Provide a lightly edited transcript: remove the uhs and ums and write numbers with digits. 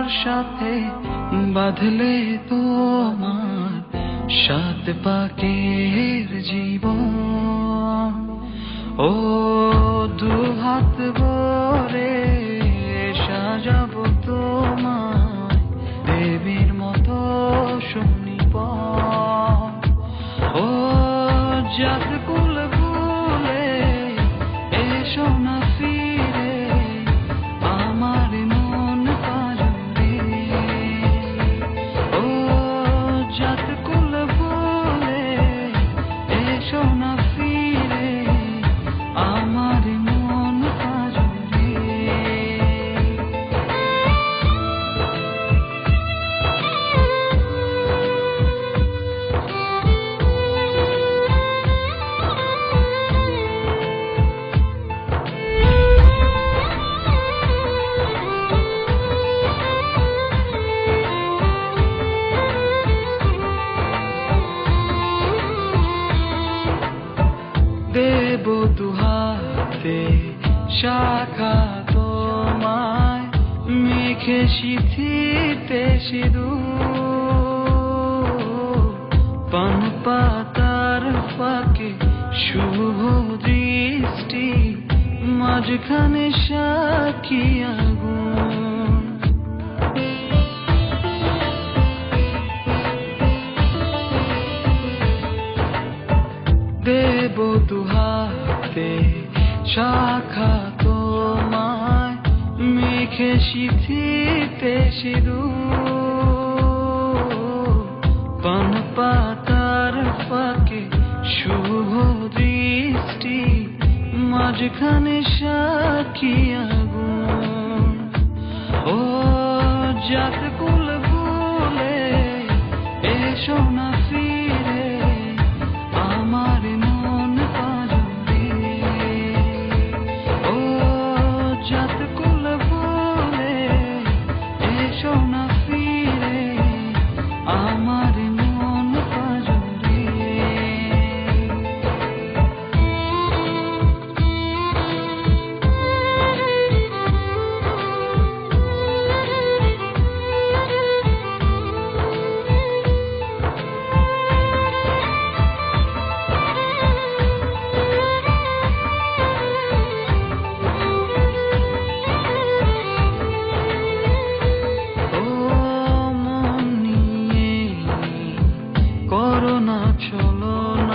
আমার সাথে বাঁধলে তোমার সাত পাকের জীবন। ও দুহাত ভরে সাজাবো তোমায় দেবীর মতো সুনিপন। ও জাত কুল ভুলে এসো না ফিরে আমার মন পাজরে। ও জাত কুল ভুলে এসো না ফিরে আমার মন পাজরে। দেব দুহাতে শাখা তোমায় মেখে সিথিতে সিঁদুর। পান পাতার ফাঁকে শুভ দৃষ্টি মাঝখানে সাক্ষী আগুন। দেব দুহাতে শাখা তোমায় মেখে সিথিতে সিঁদুর। পান পাতার ফাঁকে শুভ দৃষ্টি মাঝখানে সাক্ষী আগুন। ও জাত কুল ভুলে এসো না ফিরে আমার মন পাজরে। ও জাত কুল ভুলে এসো না ফিরে আমার মন পাজরে। ও মন নিয়ে করোনা ছলনা